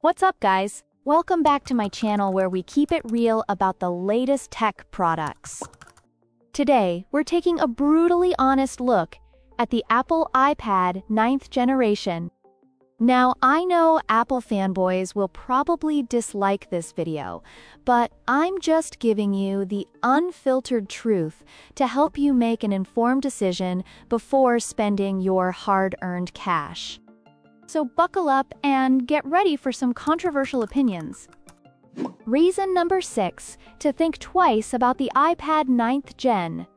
What's up, guys? Welcome back to my channel where we keep it real about the latest tech products. Today, we're taking a brutally honest look at the Apple iPad 9th generation. Now, I know Apple fanboys will probably dislike this video, but I'm just giving you the unfiltered truth to help you make an informed decision before spending your hard-earned cash. So buckle up and get ready for some controversial opinions. Reason number 6 to think twice about the iPad 9th Gen.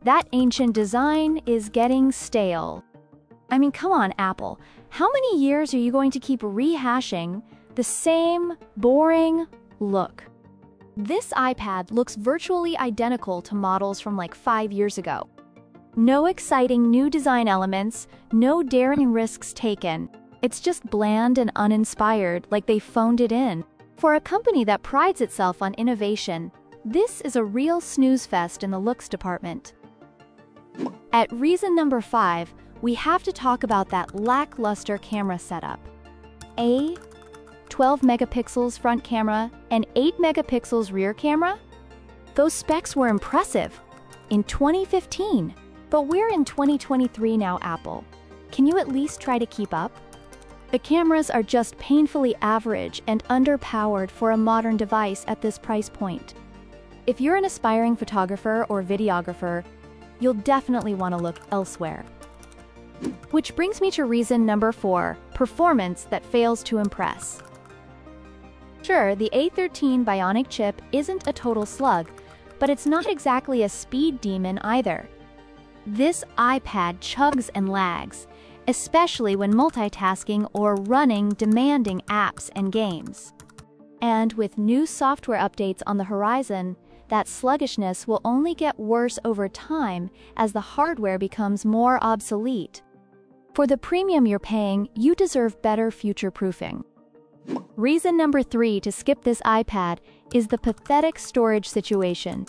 That ancient design is getting stale. I mean, come on, Apple. How many years are you going to keep rehashing the same boring look? This iPad looks virtually identical to models from like 5 years ago. No exciting new design elements, no daring risks taken. It's just bland and uninspired, like they phoned it in. For a company that prides itself on innovation, this is a real snooze fest in the looks department. At reason number 5, we have to talk about that lackluster camera setup. A 12 megapixels front camera and 8 megapixels rear camera? Those specs were impressive in 2015. But we're in 2023 now, Apple. Can you at least try to keep up? The cameras are just painfully average and underpowered for a modern device at this price point. If you're an aspiring photographer or videographer, you'll definitely want to look elsewhere. Which brings me to reason number 4, performance that fails to impress. Sure, the A13 Bionic chip isn't a total slug, but it's not exactly a speed demon either. This iPad chugs and lags, especially when multitasking or running demanding apps and games. And with new software updates on the horizon, that sluggishness will only get worse over time as the hardware becomes more obsolete. For the premium you're paying, you deserve better future-proofing. Reason number 3 to skip this iPad is the pathetic storage situation.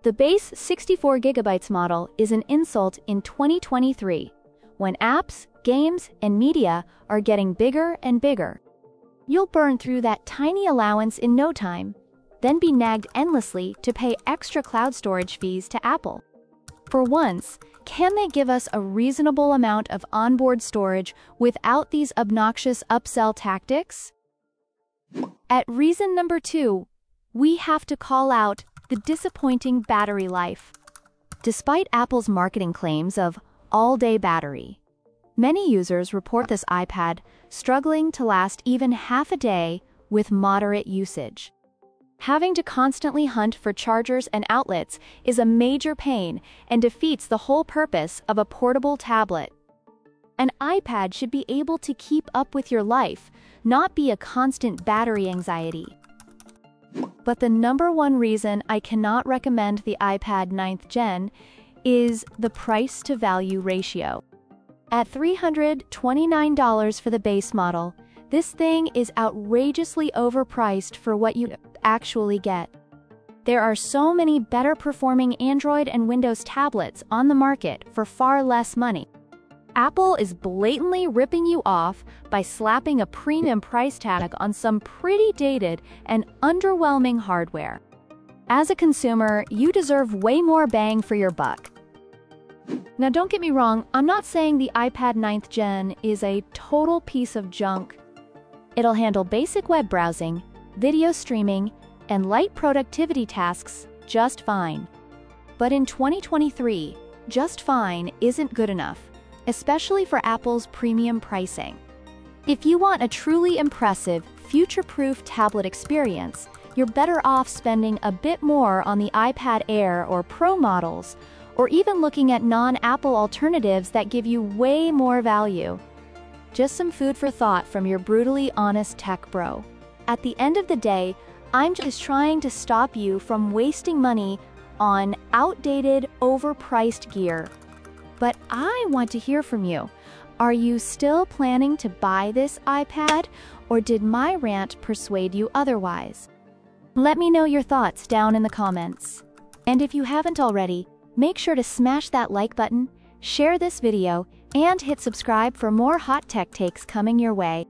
The base 64GB model is an insult in 2023, when apps, games, and media are getting bigger and bigger. You'll burn through that tiny allowance in no time, then be nagged endlessly to pay extra cloud storage fees to Apple. For once, can they give us a reasonable amount of onboard storage without these obnoxious upsell tactics? At reason number 2, we have to call out the disappointing battery life. Despite Apple's marketing claims of all-day battery, many users report this iPad struggling to last even half a day with moderate usage. Having to constantly hunt for chargers and outlets is a major pain and defeats the whole purpose of a portable tablet. An iPad should be able to keep up with your life, not be a constant battery anxiety. But the number one reason I cannot recommend the iPad 9th Gen is the price-to-value ratio. At $329 for the base model, this thing is outrageously overpriced for what you actually get. There are so many better-performing Android and Windows tablets on the market for far less money. Apple is blatantly ripping you off by slapping a premium price tag on some pretty dated and underwhelming hardware. As a consumer, you deserve way more bang for your buck. Now, don't get me wrong, I'm not saying the iPad 9th Gen is a total piece of junk. It'll handle basic web browsing, video streaming, and light productivity tasks just fine. But in 2023, just fine isn't good enough, especially for Apple's premium pricing. If you want a truly impressive, future-proof tablet experience, you're better off spending a bit more on the iPad Air or Pro models, or even looking at non-Apple alternatives that give you way more value. Just some food for thought from your brutally honest tech bro. At the end of the day, I'm just trying to stop you from wasting money on outdated, overpriced gear. But I want to hear from you. Are you still planning to buy this iPad, or did my rant persuade you otherwise? Let me know your thoughts down in the comments. And if you haven't already, make sure to smash that like button, share this video, and hit subscribe for more hot tech takes coming your way.